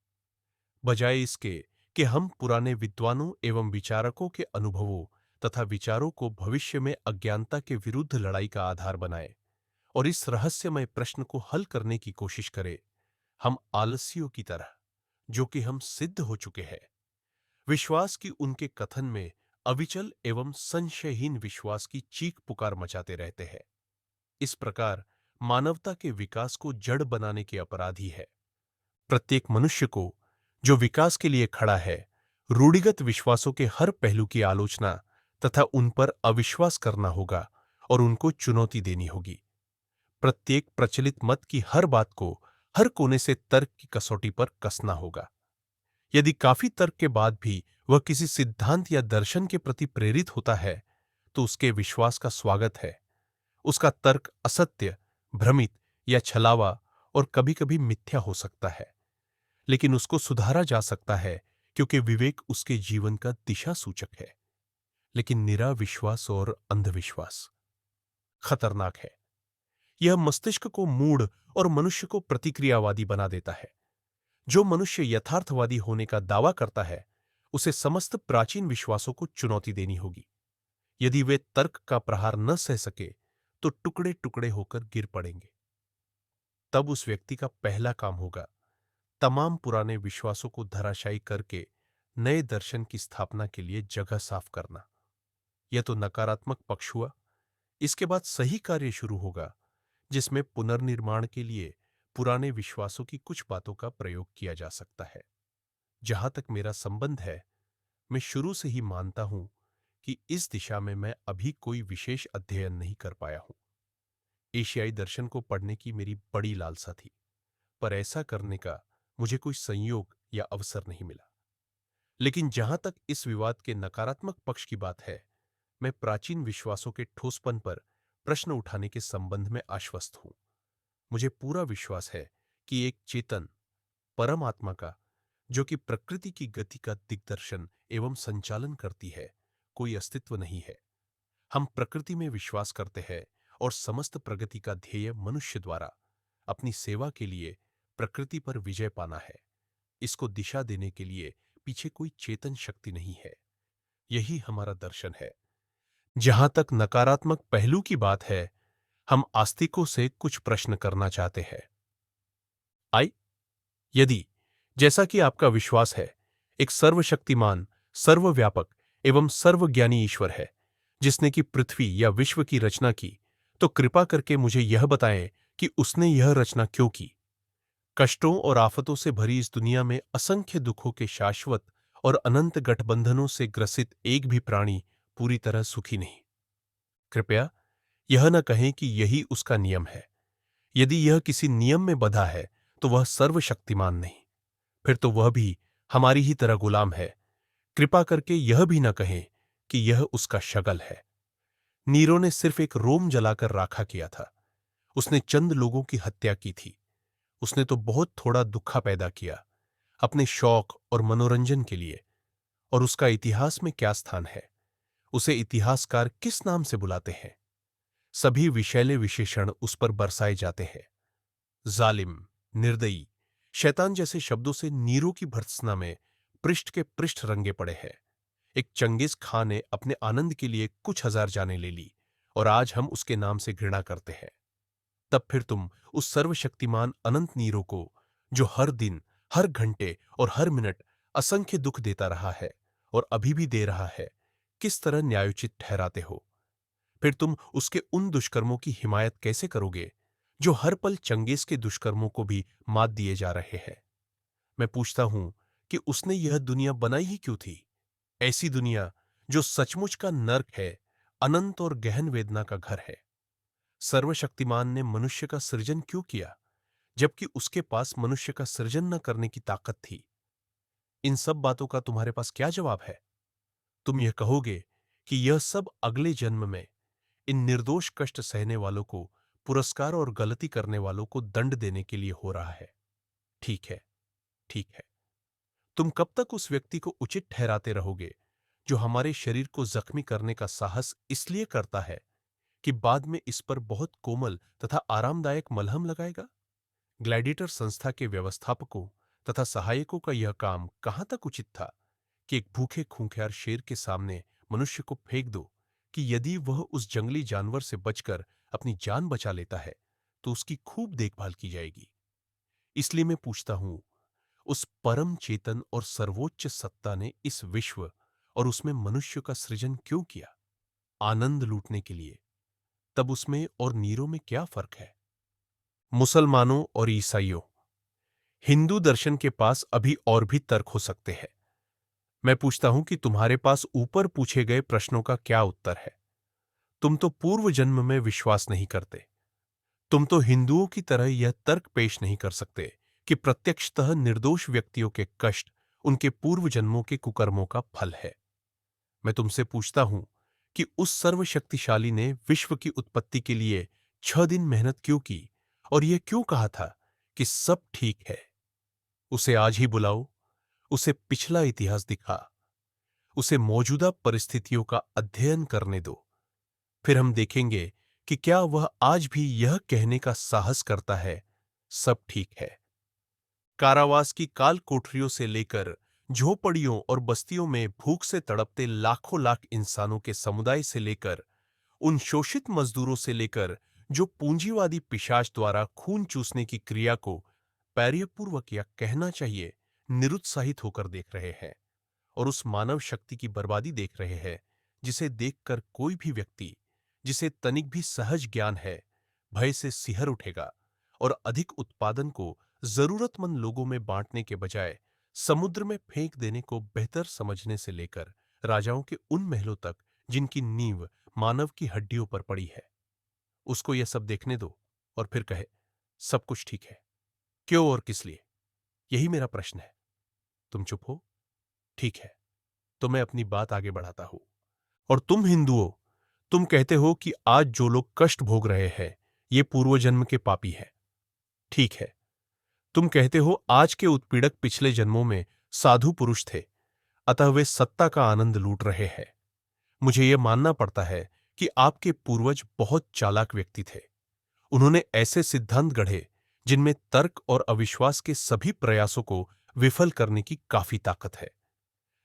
[SPEAKER 1] बजाय इसके कि हम पुराने विद्वानों एवं विचारकों के अनुभवों तथा विचारों को भविष्य में अज्ञानता के विरुद्ध लड़ाई का आधार बनाए और इस रहस्यमय प्रश्न को हल करने की कोशिश करें, हम आलसियों की तरह, जो कि हम सिद्ध हो चुके हैं, विश्वास की उनके कथन में अविचल एवं संशयहीन विश्वास की चीख पुकार मचाते रहते हैं। इस प्रकार मानवता के विकास को जड़ बनाने के अपराधी है। प्रत्येक मनुष्य को जो विकास के लिए खड़ा है, रूढ़िगत विश्वासों के हर पहलू की आलोचना तथा उन पर अविश्वास करना होगा और उनको चुनौती देनी होगी। प्रत्येक प्रचलित मत की हर बात को हर कोने से तर्क की कसौटी पर कसना होगा। यदि काफी तर्क के बाद भी वह किसी सिद्धांत या दर्शन के प्रति प्रेरित होता है, तो उसके विश्वास का स्वागत है। उसका तर्क असत्य, भ्रमित या छलावा और कभी-कभी मिथ्या हो सकता है, लेकिन उसको सुधारा जा सकता है क्योंकि विवेक उसके जीवन का दिशा सूचक है। लेकिन निरा विश्वास और अंधविश्वास खतरनाक है। यह मस्तिष्क को मूढ़ और मनुष्य को प्रतिक्रियावादी बना देता है। जो मनुष्य यथार्थवादी होने का दावा करता है, उसे समस्त प्राचीन विश्वासों को चुनौती देनी होगी। यदि वे तर्क का प्रहार न सह सके, तो टुकड़े टुकड़े होकर गिर पड़ेंगे। तब उस व्यक्ति का पहला काम होगा तमाम पुराने विश्वासों को धराशायी करके नए दर्शन की स्थापना के लिए जगह साफ करना। यह तो नकारात्मक पक्ष हुआ। इसके बाद सही कार्य शुरू होगा, जिसमें पुनर्निर्माण के लिए पुराने विश्वासों की कुछ बातों का प्रयोग किया जा सकता है। जहां तक मेरा संबंध है, मैं शुरू से ही मानता हूं कि इस दिशा में मैं अभी कोई विशेष अध्ययन नहीं कर पाया हूं। एशियाई दर्शन को पढ़ने की मेरी बड़ी लालसा थी, पर ऐसा करने का मुझे कोई संयोग या अवसर नहीं मिला। लेकिन जहां तक इस विवाद के नकारात्मक पक्ष की बात है, मैं प्राचीन विश्वासों के ठोसपन पर प्रश्न उठाने के संबंध में आश्वस्त हूं। मुझे पूरा विश्वास है कि एक चेतन परम आत्मा का, जो कि प्रकृति की गति का दिग्दर्शन एवं संचालन करती है, कोई अस्तित्व नहीं है। हम प्रकृति में विश्वास करते हैं और समस्त प्रगति का ध्येय मनुष्य द्वारा अपनी सेवा के लिए प्रकृति पर विजय पाना है। इसको दिशा देने के लिए पीछे कोई चेतन शक्ति नहीं है। यही हमारा दर्शन है। जहां तक नकारात्मक पहलू की बात है, हम आस्तिकों से कुछ प्रश्न करना चाहते हैं। आई यदि, जैसा कि आपका विश्वास है, एक सर्वशक्तिमान, सर्वव्यापक एवं सर्वज्ञानी ईश्वर है, जिसने कि पृथ्वी या विश्व की रचना की, तो कृपा करके मुझे यह बताएं कि उसने यह रचना क्यों की। कष्टों और आफतों से भरी इस दुनिया में असंख्य दुखों के शाश्वत और अनंत गठबंधनों से ग्रसित एक भी प्राणी पूरी तरह सुखी नहीं। कृपया यह न कहें कि यही उसका नियम है। यदि यह किसी नियम में बंधा है, तो वह सर्वशक्तिमान नहीं, फिर तो वह भी हमारी ही तरह गुलाम है। कृपा करके यह भी न कहें कि यह उसका शगल है। नीरो ने सिर्फ एक रोम जलाकर राखा किया था। उसने चंद लोगों की हत्या की थी। उसने तो बहुत थोड़ा दुखा पैदा किया, अपने शौक और मनोरंजन के लिए। और उसका इतिहास में क्या स्थान है? उसे इतिहासकार किस नाम से बुलाते हैं? सभी विषैले विशेषण उस पर बरसाए जाते हैं। जालिम, निर्दयी, शैतान जैसे शब्दों से नीरो की भर्त्सना में पृष्ठ के पृष्ठ रंगे पड़े हैं। एक चंगेज खां ने अपने आनंद के लिए कुछ हजार जानें ले ली, और आज हम उसके नाम से घृणा करते हैं। तब फिर तुम उस सर्वशक्तिमान अनंत नीरो को, जो हर दिन, हर घंटे और हर मिनट असंख्य दुख देता रहा है और अभी भी दे रहा है, किस तरह न्यायोचित ठहराते हो? फिर तुम उसके उन दुष्कर्मों की हिमायत कैसे करोगे, जो हर पल चंगेज के दुष्कर्मों को भी मात दिए जा रहे हैं? मैं पूछता हूं कि उसने यह दुनिया बनाई ही क्यों थी? ऐसी दुनिया जो सचमुच का नर्क है, अनंत और गहन वेदना का घर है। सर्वशक्तिमान ने मनुष्य का सृजन क्यों किया, जबकि उसके पास मनुष्य का सृजन न करने की ताकत थी? इन सब बातों का तुम्हारे पास क्या जवाब है? तुम यह कहोगे कि यह सब अगले जन्म में इन निर्दोष कष्ट सहने वालों को पुरस्कार और गलती करने वालों को दंड देने के लिए हो रहा है। ठीक है, ठीक है। तुम कब तक उस व्यक्ति को उचित ठहराते रहोगे, जो हमारे शरीर को जख्मी करने का साहस इसलिए करता है कि बाद में इस पर बहुत कोमल तथा आरामदायक मलहम लगाएगा? ग्लैडिएटर संस्था के व्यवस्थापकों तथा सहायकों का यह काम कहां तक उचित था कि एक भूखे खूंखार शेर के सामने मनुष्य को फेंक दो कि यदि वह उस जंगली जानवर से बचकर अपनी जान बचा लेता है, तो उसकी खूब देखभाल की जाएगी। इसलिए मैं पूछता हूं, उस परम चेतन और सर्वोच्च सत्ता ने इस विश्व और उसमें मनुष्य का सृजन क्यों किया? आनंद लूटने के लिए। तब उसमें और नीरों में क्या फर्क है? मुसलमानों और ईसाइयों। हिंदू दर्शन के पास अभी और भी तर्क हो सकते हैं। मैं पूछता हूं कि तुम्हारे पास ऊपर पूछे गए प्रश्नों का क्या उत्तर है? तुम तो पूर्व जन्म में विश्वास नहीं करते। तुम तो हिंदुओं की तरह यह तर्क पेश नहीं कर सकते कि प्रत्यक्षतः निर्दोष व्यक्तियों के कष्ट उनके पूर्व जन्मों के कुकर्मों का फल है। मैं तुमसे पूछता हूं कि उस सर्वशक्तिशाली ने विश्व की उत्पत्ति के लिए 6 दिन मेहनत क्यों की और यह क्यों कहा था कि सब ठीक है? उसे आज ही बुलाओ, उसे पिछला इतिहास दिखा, उसे मौजूदा परिस्थितियों का अध्ययन करने दो। फिर हम देखेंगे कि क्या वह आज भी यह कहने का साहस करता है, सब ठीक है। कारावास की काल कोठरियों से लेकर झोपड़ियों और बस्तियों में भूख से तड़पते लाखों लाख इंसानों के समुदाय से लेकर उन शोषित मजदूरों से लेकर जो पूंजीवादी पिशाच द्वारा खून चूसने की क्रिया को पैर्यपूर्वक या कहना चाहिए निरुत्साहित होकर देख रहे हैं और उस मानव शक्ति की बर्बादी देख रहे हैं जिसे देखकर कोई भी व्यक्ति जिसे तनिक भी सहज ज्ञान है भय से सिहर उठेगा और अधिक उत्पादन को जरूरतमंद लोगों में बांटने के बजाय समुद्र में फेंक देने को बेहतर समझने से लेकर राजाओं के उन महलों तक जिनकी नींव मानव की हड्डियों पर पड़ी है, उसको यह सब देखने दो और फिर कहे सब कुछ ठीक है। क्यों और किस लिए? यही मेरा प्रश्न है। तुम चुप हो? ठीक है, तो मैं अपनी बात आगे बढ़ाता हूं। और तुम हिंदुओं, तुम कहते हो कि आज जो लोग कष्ट भोग रहे हैं ये पूर्वजन्म के पापी हैं। ठीक है, तुम कहते हो आज के उत्पीड़क पिछले जन्मों में साधु पुरुष थे, अतः वे सत्ता का आनंद लूट रहे हैं। मुझे यह मानना पड़ता है कि आपके पूर्वज बहुत चालाक व्यक्ति थे। उन्होंने ऐसे सिद्धांत गढ़े जिनमें तर्क और अविश्वास के सभी प्रयासों को विफल करने की काफी ताकत है।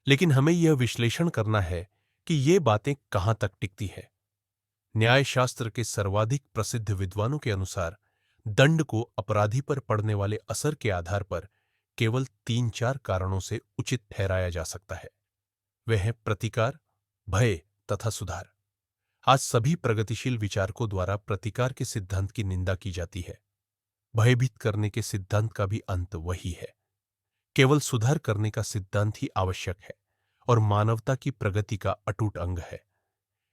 [SPEAKER 1] लेकिन हमें यह विश्लेषण करना है कि ये बातें कहां तक टिकती है। न्यायशास्त्र के सर्वाधिक प्रसिद्ध विद्वानों के अनुसार दंड को अपराधी पर पड़ने वाले असर के आधार पर केवल 3-4 कारणों से उचित ठहराया जा सकता है। वे हैं प्रतिकार, भय तथा सुधार। आज सभी प्रगतिशील विचारकों द्वारा प्रतिकार के सिद्धांत की निंदा की जाती है। भयभीत करने के सिद्धांत का भी अंत वही है। केवल सुधार करने का सिद्धांत ही आवश्यक है और मानवता की प्रगति का अटूट अंग है।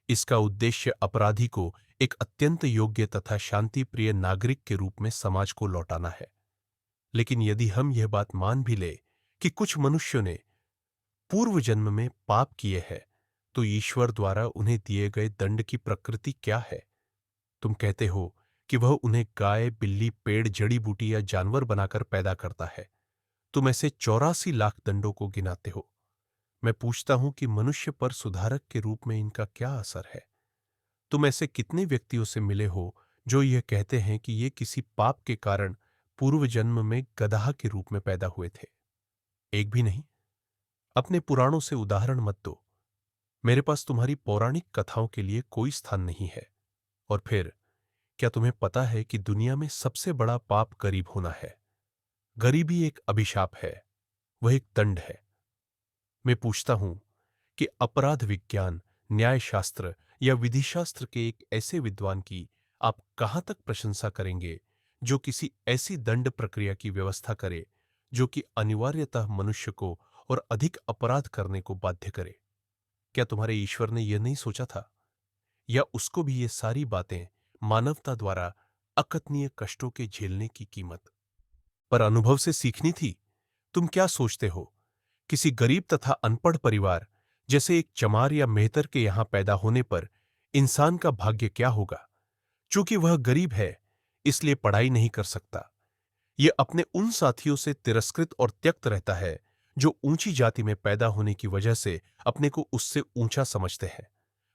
[SPEAKER 1] इसका उद्देश्य अपराधी को एक अत्यंत योग्य तथा शांतिप्रिय नागरिक के रूप में समाज को लौटाना है। लेकिन यदि हम यह बात मान भी ले कि कुछ मनुष्यों ने पूर्व जन्म में पाप किए हैं, तो ईश्वर द्वारा उन्हें दिए गए दंड की प्रकृति क्या है? तुम कहते हो कि वह उन्हें गाय, बिल्ली, पेड़, जड़ी बूटी या जानवर बनाकर पैदा करता है। तुम ऐसे 84 लाख दंडों को गिनाते हो। मैं पूछता हूं कि मनुष्य पर सुधारक के रूप में इनका क्या असर है? तुम ऐसे कितने व्यक्तियों से मिले हो जो यह कहते हैं कि ये किसी पाप के कारण पूर्व जन्म में गदहा के रूप में पैदा हुए थे? एक भी नहीं। अपने पुराणों से उदाहरण मत दो। मेरे पास तुम्हारी पौराणिक कथाओं के लिए कोई स्थान नहीं है। और फिर क्या तुम्हें पता है कि दुनिया में सबसे बड़ा पाप गरीब होना है? गरीबी एक अभिशाप है, वह एक दंड है। मैं पूछता हूं कि अपराध विज्ञान, न्यायशास्त्र या विधिशास्त्र के एक ऐसे विद्वान की आप कहां तक प्रशंसा करेंगे जो किसी ऐसी दंड प्रक्रिया की व्यवस्था करे जो कि अनिवार्यतः मनुष्य को और अधिक अपराध करने को बाध्य करे? क्या तुम्हारे ईश्वर ने यह नहीं सोचा था? या उसको भी ये सारी बातें मानवता द्वारा अकथनीय कष्टों के झेलने की कीमत पर अनुभव से सीखनी थी? तुम क्या सोचते हो? किसी गरीब तथा अनपढ़ परिवार जैसे एक चमार या मेहतर के यहां पैदा होने पर इंसान का भाग्य क्या होगा? चूंकि वह गरीब है, इसलिए पढ़ाई नहीं कर सकता। यह अपने उन साथियों से तिरस्कृत और त्यक्त रहता है जो ऊंची जाति में पैदा होने की वजह से अपने को उससे ऊंचा समझते हैं।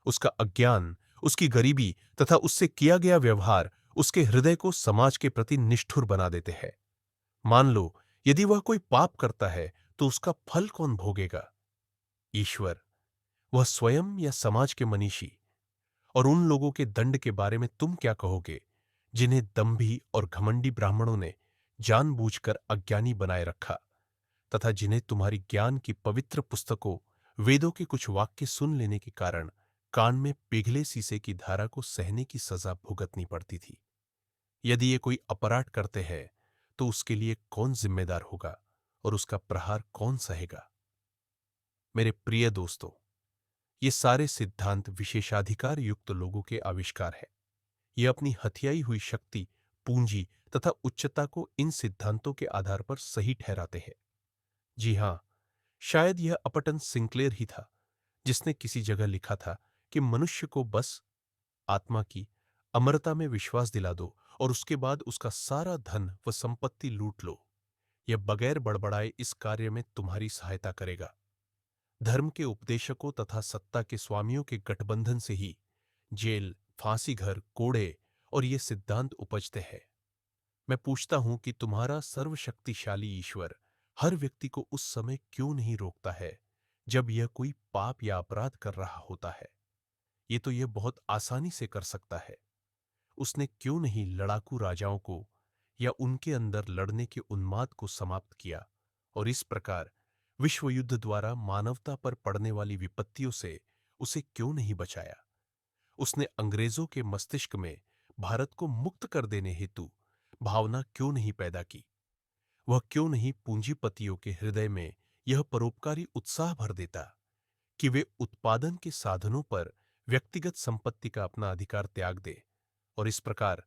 [SPEAKER 1] उसका अज्ञान, उसकी गरीबी तथा उससे किया गया व्यवहार उसके हृदय को समाज के प्रति निष्ठुर बना देते हैं। मान लो यदि वह कोई पाप करता है तो उसका फल कौन भोगेगा? ईश्वर, वह स्वयं या समाज के मनीषी? और उन लोगों के दंड के बारे में तुम क्या कहोगे जिन्हें दंभी और घमंडी ब्राह्मणों ने जानबूझकर अज्ञानी बनाए रखा? तथा जिन्हें तुम्हारी ज्ञान की पवित्र पुस्तकों, वेदों के कुछ वाक्य सुन लेने के कारण कान में पिघले शीशे की धारा को सहने की सजा भुगतनी पड़ती थी। यदि ये कोई अपराध करते हैं तो उसके लिए कौन जिम्मेदार होगा और उसका प्रहार कौन सहेगा? मेरे प्रिय दोस्तों, ये सारे सिद्धांत विशेषाधिकार युक्त लोगों के आविष्कार है। ये अपनी हथियाई हुई शक्ति, पूंजी तथा उच्चता को इन सिद्धांतों के आधार पर सही ठहराते हैं। जी हां, शायद यह अपटन सिंक्लेयर ही था जिसने किसी जगह लिखा था कि मनुष्य को बस आत्मा की अमरता में विश्वास दिला दो और उसके बाद उसका सारा धन व संपत्ति लूट लो। यह बगैर बड़बड़ाए इस कार्य में तुम्हारी सहायता करेगा। धर्म के उपदेशकों तथा सत्ता के स्वामियों के गठबंधन से ही जेल, फांसी घर, कोड़े और ये सिद्धांत उपजते हैं। मैं पूछता हूं कि तुम्हारा सर्वशक्तिशाली ईश्वर हर व्यक्ति को उस समय क्यों नहीं रोकता है जब यह कोई पाप या अपराध कर रहा होता है? ये तो यह बहुत आसानी से कर सकता है। उसने क्यों नहीं लड़ाकू राजाओं को या उनके अंदर लड़ने के उन्माद को समाप्त किया और इस प्रकार विश्व युद्ध द्वारा मानवता पर पड़ने वाली विपत्तियों से उसे क्यों नहीं बचाया? उसने अंग्रेजों के मस्तिष्क में भारत को मुक्त कर देने हेतु भावना क्यों नहीं पैदा की? वह क्यों नहीं पूंजीपतियों के हृदय में यह परोपकारी उत्साह भर देता कि वे उत्पादन के साधनों पर व्यक्तिगत संपत्ति का अपना अधिकार त्याग दे और इस प्रकार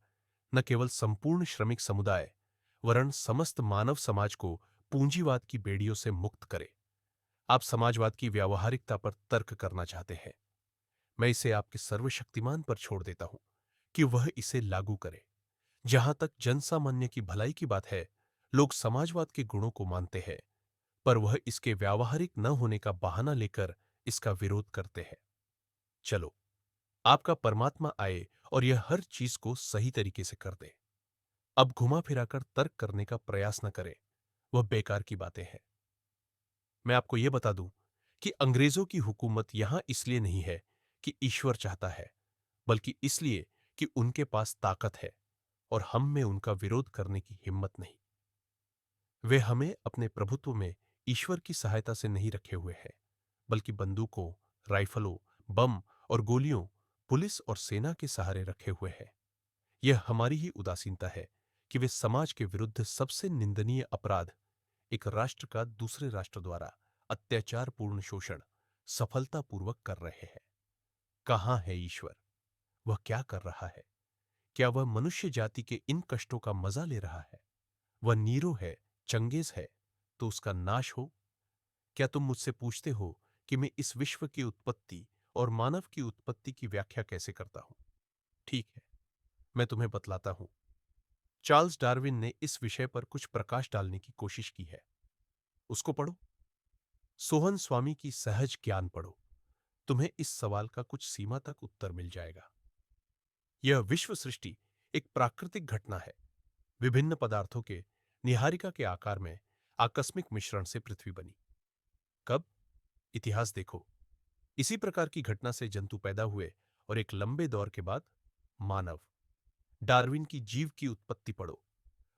[SPEAKER 1] न केवल संपूर्ण श्रमिक समुदाय वरन समस्त मानव समाज को पूंजीवाद की बेड़ियों से मुक्त करे? आप समाजवाद की व्यावहारिकता पर तर्क करना चाहते हैं। मैं इसे आपके सर्वशक्तिमान पर छोड़ देता हूं कि वह इसे लागू करे। जहां तक जनसामान्य की भलाई की बात है, लोग समाजवाद के गुणों को मानते हैं, पर वह इसके व्यावहारिक न होने का बहाना लेकर इसका विरोध करते हैं। चलो, आपका परमात्मा आए और यह हर चीज को सही तरीके से कर दे। अब घुमा फिराकर तर्क करने का प्रयास न करें, वह बेकार की बातें हैं। मैं आपको यह बता दूं कि अंग्रेजों की हुकूमत यहां इसलिए नहीं है कि ईश्वर चाहता है, बल्कि इसलिए कि उनके पास ताकत है और हम में उनका विरोध करने की हिम्मत नहीं। वे हमें अपने प्रभुत्व में ईश्वर की सहायता से नहीं रखे हुए हैं, बल्कि बंदूकों, राइफलों, बम और गोलियों, पुलिस और सेना के सहारे रखे हुए हैं। यह हमारी ही उदासीनता है कि वे समाज के विरुद्ध सबसे निंदनीय अपराध, एक राष्ट्र का दूसरे राष्ट्र द्वारा अत्याचारपूर्ण शोषण, सफलतापूर्वक कर रहे हैं। कहाँ है ईश्वर? वह क्या कर रहा है? क्या वह मनुष्य जाति के इन कष्टों का मजा ले रहा है? वह नीरो है, चंगेज है, तो उसका नाश हो। क्या तुम मुझसे पूछते हो कि मैं इस विश्व की उत्पत्ति और मानव की उत्पत्ति की व्याख्या कैसे करता हूं? ठीक है, मैं तुम्हें बतलाता हूं। चार्ल्स डार्विन ने इस विषय पर कुछ प्रकाश डालने की कोशिश की है। उसको पढ़ो। सोहन स्वामी की सहज ज्ञान पढ़ो। तुम्हें इस सवाल का कुछ सीमा तक उत्तर मिल जाएगा। यह विश्व सृष्टि एक प्राकृतिक घटना है। विभिन्न पदार्थों के निहारिका के आकार में आकस्मिक मिश्रण से पृथ्वी बनी। कब? इतिहास देखो। इसी प्रकार की घटना से जंतु पैदा हुए और एक लंबे दौर के बाद मानव। डार्विन की जीव की उत्पत्ति पढ़ो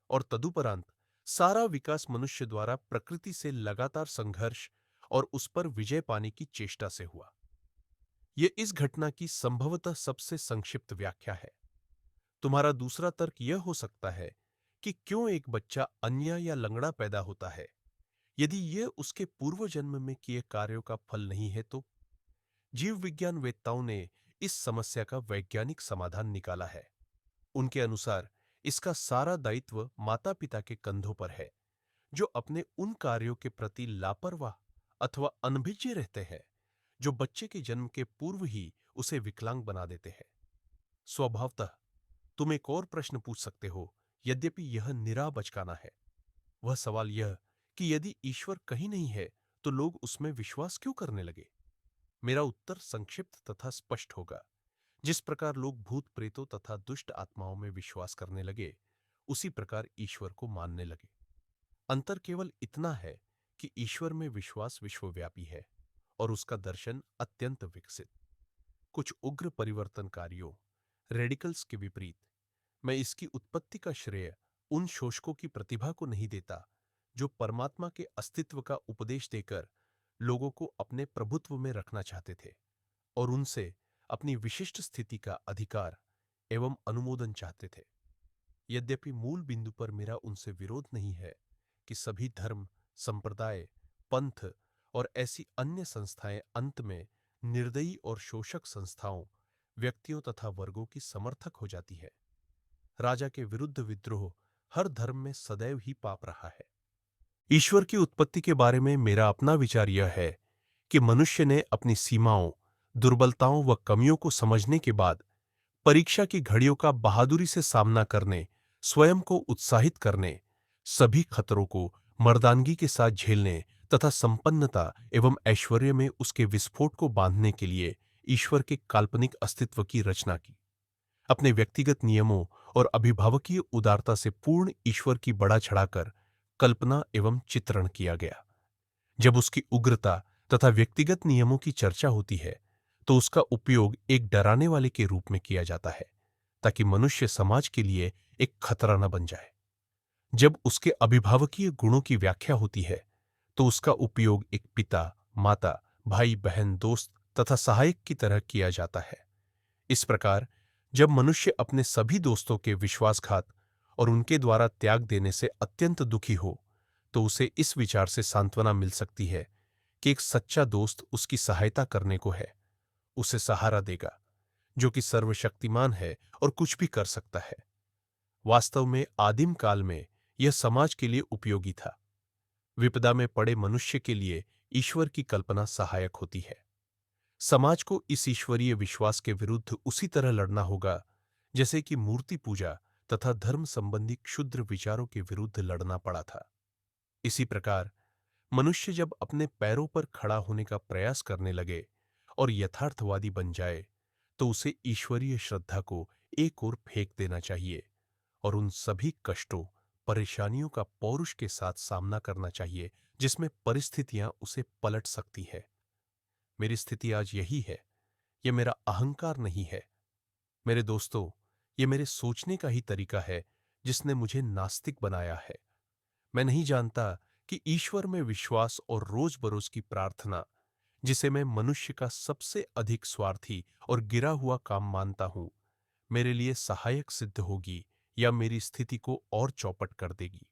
[SPEAKER 1] और तदुपरांत सारा विकास मनुष्य द्वारा प्रकृति से लगातार संघर्ष और उस पर विजय पाने की चेष्टा से हुआ। यह इस घटना की संभवतः सबसे संक्षिप्त व्याख्या है। तुम्हारा दूसरा तर्क यह हो सकता है कि क्यों एक बच्चा अन्य या लंगड़ा पैदा होता है? यदि यह उसके पूर्व जन्म में किए कार्यों का फल नहीं है तो? जीव विज्ञान वेत्ताओं ने इस समस्या का वैज्ञानिक समाधान निकाला है। उनके अनुसार इसका सारा दायित्व माता पिता के कंधों पर है, जो अपने उन कार्यों के प्रति लापरवाह अथवा अनभिज्ञ रहते हैं जो बच्चे के जन्म के पूर्व ही उसे विकलांग बना देते हैं। स्वभावतः तुम एक और प्रश्न पूछ सकते हो, यद्यपि यह निरा बचकाना है। वह सवाल यह कि यदि ईश्वर कहीं नहीं है तो लोग उसमें विश्वास क्यों करने लगे? मेरा उत्तर संक्षिप्त तथा स्पष्ट होगा। जिस प्रकार लोग भूत प्रेतों तथा दुष्ट आत्माओं में विश्वास करने लगे, उसी प्रकार ईश्वर को मानने लगे। अंतर केवल इतना है कि ईश्वर में विश्वास विश्वव्यापी है और उसका दर्शन अत्यंत विकसित। कुछ उग्र परिवर्तनकारियों, रेडिकल्स के विपरीत, मैं इसकी उत्पत्ति का श्रेय उन शोषकों की प्रतिभा को नहीं देता जो परमात्मा के अस्तित्व का उपदेश देकर लोगों को अपने प्रभुत्व में रखना चाहते थे और उनसे अपनी विशिष्ट स्थिति का अधिकार एवं अनुमोदन चाहते थे। यद्यपि मूल बिंदु पर मेरा उनसे विरोध नहीं है कि सभी धर्म, संप्रदाय, पंथ और ऐसी अन्य संस्थाएं अंत में निर्दयी और शोषक संस्थाओं, व्यक्तियों तथा वर्गों की समर्थक हो जाती है। राजा के विरुद्ध विद्रोह हर धर्म में सदैव ही पाप रहा है। ईश्वर की उत्पत्ति के बारे में मेरा अपना विचार यह है कि मनुष्य ने अपनी सीमाओं, दुर्बलताओं व कमियों को समझने के बाद परीक्षा की घड़ियों का बहादुरी से सामना करने, स्वयं को उत्साहित करने, सभी खतरों को मर्दानगी के साथ झेलने तथा संपन्नता एवं ऐश्वर्य में उसके विस्फोट को बांधने के लिए ईश्वर के काल्पनिक अस्तित्व की रचना की। अपने व्यक्तिगत नियमों और अभिभावकीय उदारता से पूर्ण ईश्वर की बड़ा चढ़ाकर कल्पना एवं चित्रण किया गया। जब उसकी उग्रता तथा व्यक्तिगत नियमों की चर्चा होती है तो उसका उपयोग एक डराने वाले के रूप में किया जाता है ताकि मनुष्य समाज के लिए एक खतरा न बन जाए। जब उसके अभिभावकीय गुणों की व्याख्या होती है तो उसका उपयोग एक पिता, माता, भाई, बहन, दोस्त तथा सहायक की तरह किया जाता है। इस प्रकार जब मनुष्य अपने सभी दोस्तों के विश्वासघात और उनके द्वारा त्याग देने से अत्यंत दुखी हो तो उसे इस विचार से सांत्वना मिल सकती है कि एक सच्चा दोस्त उसकी सहायता करने को है, उसे सहारा देगा, जो कि सर्वशक्तिमान है और कुछ भी कर सकता है। वास्तव में आदिम काल में यह समाज के लिए उपयोगी था। विपदा में पड़े मनुष्य के लिए ईश्वर की कल्पना सहायक होती है। समाज को इस ईश्वरीय विश्वास के विरुद्ध उसी तरह लड़ना होगा जैसे कि मूर्ति पूजा तथा धर्म संबंधी क्षुद्र विचारों के विरुद्ध लड़ना पड़ा था। इसी प्रकार मनुष्य जब अपने पैरों पर खड़ा होने का प्रयास करने लगे और यथार्थवादी बन जाए तो उसे ईश्वरीय श्रद्धा को एक ओर फेंक देना चाहिए और उन सभी कष्टों, परेशानियों का पौरुष के साथ सामना करना चाहिए जिसमें परिस्थितियां उसे पलट सकती है। मेरी स्थिति आज यही है। यह मेरा अहंकार नहीं है। मेरे दोस्तों, ये मेरे सोचने का ही तरीका है जिसने मुझे नास्तिक बनाया है। मैं नहीं जानता कि ईश्वर में विश्वास और रोज बरोज की प्रार्थना, जिसे मैं मनुष्य का सबसे अधिक स्वार्थी और गिरा हुआ काम मानता हूं, मेरे लिए सहायक सिद्ध होगी या मेरी स्थिति को और चौपट कर देगी।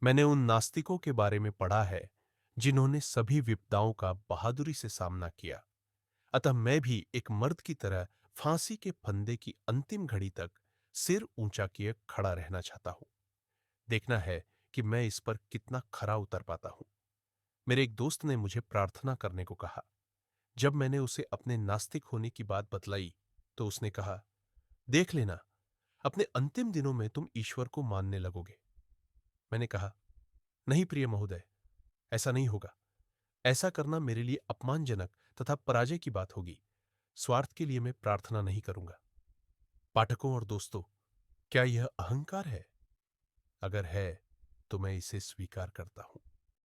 [SPEAKER 1] मैंने उन नास्तिकों के बारे में पढ़ा है जिन्होंने सभी विपदाओं का बहादुरी से सामना किया। अतः मैं भी एक मर्द की तरह फांसी के फंदे की अंतिम घड़ी तक सिर ऊंचा किए खड़ा रहना चाहता हूं। देखना है कि मैं इस पर कितना खरा उतर पाता हूं। मेरे एक दोस्त ने मुझे प्रार्थना करने को कहा। जब मैंने उसे अपने नास्तिक होने की बात बतलाई तो उसने कहा, देख लेना, अपने अंतिम दिनों में तुम ईश्वर को मानने लगोगे। मैंने कहा, नहीं प्रिय महोदय, ऐसा नहीं होगा। ऐसा करना मेरे लिए अपमानजनक तथा पराजय की बात होगी। स्वार्थ के लिए मैं प्रार्थना नहीं करूंगा। पाठकों और दोस्तों, क्या यह अहंकार है? अगर है तो मैं इसे स्वीकार करता हूं।